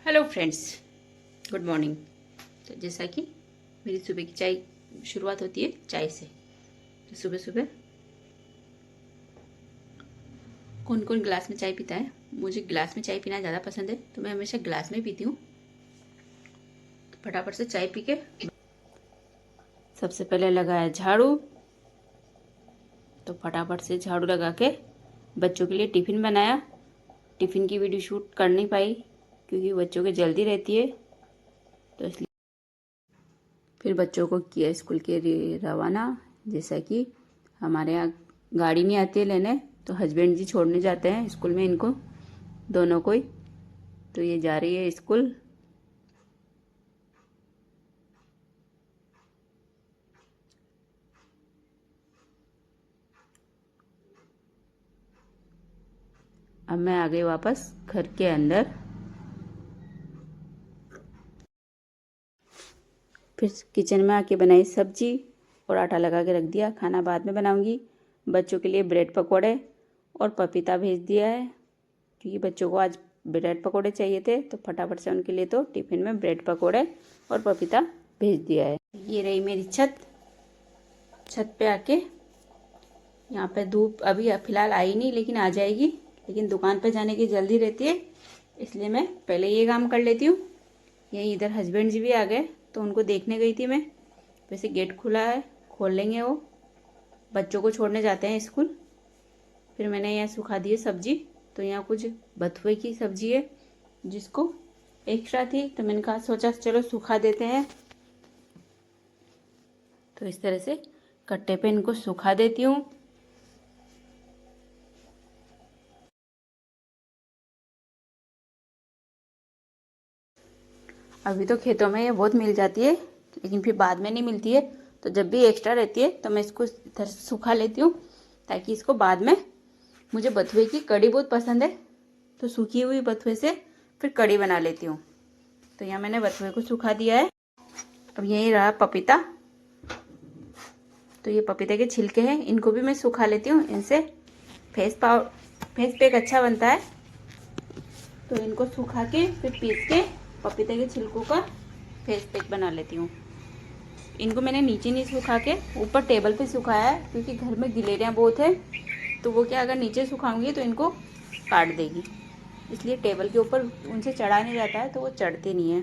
Hello friends, good morning. तो जैसा कि मेरी सुबह की चाय शुरुआत होती है चाय से। तो सुबह सुबह कौन कौन गिलास में चाय पीता है? मुझे गिलास में चाय पीना ज़्यादा पसंद है, तो मैं हमेशा गिलास में पीती हूँ। तो फटाफट से चाय पी के सबसे पहले लगाया झाड़ू। तो फटाफट से झाड़ू लगा के बच्चों के लिए टिफ़िन बनाया। टिफ़िन की वीडियो शूट कर नहीं पाई क्योंकि बच्चों की जल्दी रहती है, तो इसलिए फिर बच्चों को किया स्कूल के लिए रवाना। जैसा कि हमारे यहाँ गाड़ी नहीं आती है लेने, तो हस्बैंड जी छोड़ने जाते हैं स्कूल में इनको दोनों को ही। तो ये जा रही है स्कूल। अब मैं आ गई वापस घर के अंदर। फिर किचन में आके बनाई सब्जी और आटा लगा के रख दिया। खाना बाद में बनाऊंगी। बच्चों के लिए ब्रेड पकोड़े और पपीता भेज दिया है क्योंकि बच्चों को आज ब्रेड पकोड़े चाहिए थे, तो फटाफट से उनके लिए तो टिफ़िन में ब्रेड पकोड़े और पपीता भेज दिया है। ये रही मेरी छत पे आके यहाँ पे धूप अभी फ़िलहाल आई नहीं, लेकिन आ जाएगी। लेकिन दुकान पे जाने की जल्दी रहती है, इसलिए मैं पहले ये काम कर लेती हूँ। यही इधर हस्बैंड जी भी आ गए, तो उनको देखने गई थी मैं। वैसे गेट खुला है, खोल लेंगे वो। बच्चों को छोड़ने जाते हैं स्कूल। फिर मैंने यहाँ सुखा दी है सब्जी। तो यहाँ कुछ बथुए की सब्जी है जिसको एक्स्ट्रा थी, तो मैंने कहा सोचा चलो सुखा देते हैं। तो इस तरह से कट्टे पे इनको सुखा देती हूँ। अभी तो खेतों में ये बहुत मिल जाती है, लेकिन फिर बाद में नहीं मिलती है। तो जब भी एक्स्ट्रा रहती है तो मैं इसको इधर से सुखा लेती हूँ, ताकि इसको बाद में, मुझे बथुए की कड़ी बहुत पसंद है, तो सूखी हुई बथुए से फिर कड़ी बना लेती हूँ। तो यहाँ मैंने बथुए को सुखा दिया है। अब यही रहा पपीता। तो ये पपीते के छिलके हैं, इनको भी मैं सुखा लेती हूँ। इनसे फेस पैक अच्छा बनता है। तो इनको सुखा के फिर पीस के पपीते के छिलकों का फेस पैक बना लेती हूँ। इनको मैंने नीचे नहीं सुखा के ऊपर टेबल पे सुखाया है, क्योंकि घर में गिलेरियाँ बहुत है। तो वो क्या, अगर नीचे सुखाऊंगी तो इनको काट देगी, इसलिए टेबल के ऊपर उनसे चढ़ा नहीं जाता है, तो वो चढ़ते नहीं है।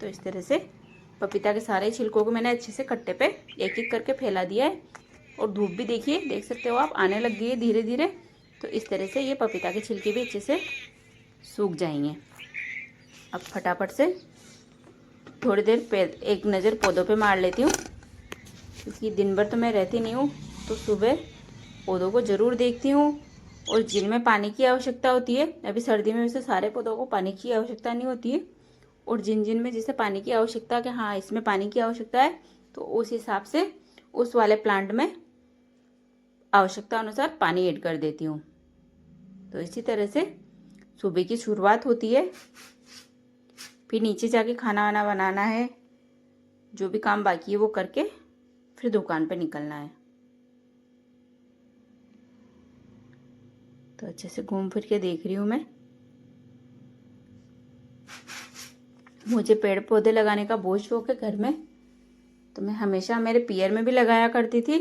तो इस तरह से पपीता के सारे छिलकों को मैंने अच्छे से कट्टे पे एक एक करके फैला दिया है। और धूप भी देखिए, देख सकते हो आप, आने लग गई है धीरे धीरे। तो इस तरह से ये पपीता के छिलके भी अच्छे से सूख जाएंगे। अब फटाफट से थोड़ी देर एक नज़र पौधों पे मार लेती हूँ, क्योंकि दिन भर तो मैं रहती नहीं हूँ। तो सुबह पौधों को ज़रूर देखती हूँ, और जिनमें पानी की आवश्यकता होती है, अभी सर्दी में वैसे सारे पौधों को पानी की आवश्यकता नहीं होती है, और जिन जिन में जिसे पानी की आवश्यकता, कि हाँ इसमें पानी की आवश्यकता है, तो उस हिसाब से उस वाले प्लांट में आवश्यकता अनुसार पानी ऐड कर देती हूँ। तो इसी तरह से सुबह की शुरुआत होती है। फिर नीचे जाके खाना वाना बनाना है, जो भी काम बाकी है वो करके फिर दुकान पे निकलना है। तो अच्छे से घूम फिर के देख रही हूँ मैं। मुझे पेड़ पौधे लगाने का बहुत शौक है घर में। तो मैं हमेशा मेरे पियर में भी लगाया करती थी,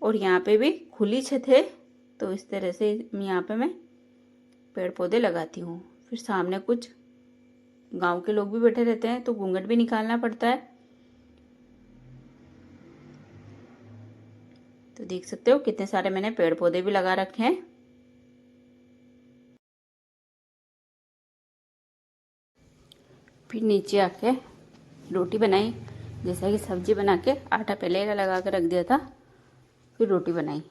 और यहाँ पे भी खुली छत है, तो इस तरह से यहाँ पे मैं पेड़ पौधे लगाती हूँ। फिर सामने कुछ गांव के लोग भी बैठे रहते हैं, तो घूंघट भी निकालना पड़ता है। तो देख सकते हो कितने सारे मैंने पेड़ पौधे भी लगा रखे हैं। फिर नीचे आके रोटी बनाई। जैसा कि सब्जी बना के आटा पहले लगा के रख दिया था, फिर रोटी बनाई।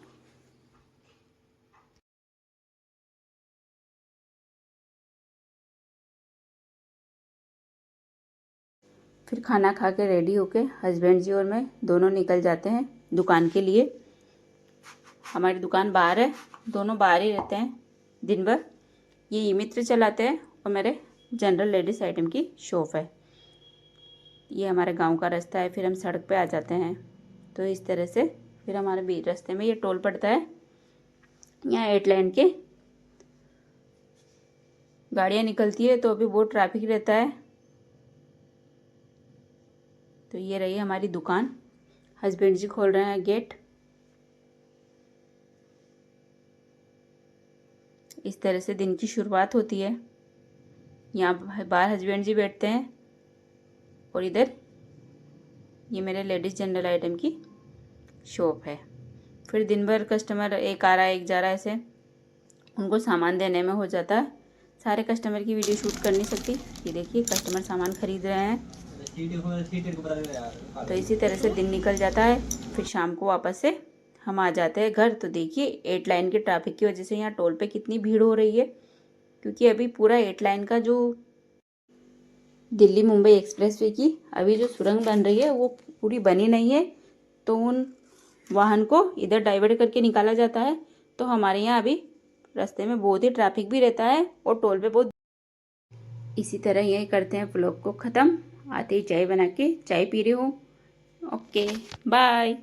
फिर खाना खा के रेडी होके हस्बैंड जी और मैं दोनों निकल जाते हैं दुकान के लिए। हमारी दुकान बाहर है, दोनों बाहर ही रहते हैं दिन भर। ये ई मित्र चलाते हैं, और मेरे जनरल लेडीज़ आइटम की शॉप है। ये हमारे गांव का रास्ता है, फिर हम सड़क पे आ जाते हैं। तो इस तरह से फिर हमारे बीच रास्ते में ये टोल पड़ता है। यहाँ 8 लाइन के गाड़ियाँ निकलती है तो अभी बहुत ट्रैफिक रहता है। तो ये रही हमारी दुकान, हस्बैंड जी खोल रहे हैं गेट। इस तरह से दिन की शुरुआत होती है। यहाँ बाहर हस्बैंड जी बैठते हैं और इधर ये मेरे लेडीज़ जनरल आइटम की शॉप है। फिर दिन भर कस्टमर एक आ रहा है एक जा रहा है, ऐसे उनको सामान देने में हो जाता है। सारे कस्टमर की वीडियो शूट कर नहीं सकती। ये देखिए कस्टमर सामान खरीद रहे हैं। तो इसी तरह से दिन निकल जाता है। फिर शाम को वापस से हम आ जाते हैं घर। तो देखिए 8 लाइन के ट्रैफिक की वजह से यहाँ टोल पे कितनी भीड़ हो रही है, क्योंकि अभी पूरा 8 लाइन का जो दिल्ली मुंबई एक्सप्रेसवे की अभी जो सुरंग बन रही है वो पूरी बनी नहीं है। तो उन वाहन को इधर डाइवर्ट करके निकाला जाता है। तो हमारे यहाँ अभी रास्ते में बहुत ही ट्रैफिक भी रहता है और टोल पे बहुत। इसी तरह यही करते हैं व्लॉग को ख़त्म। आते ही चाय बना के चाय पी रही हूँ। Okay bye.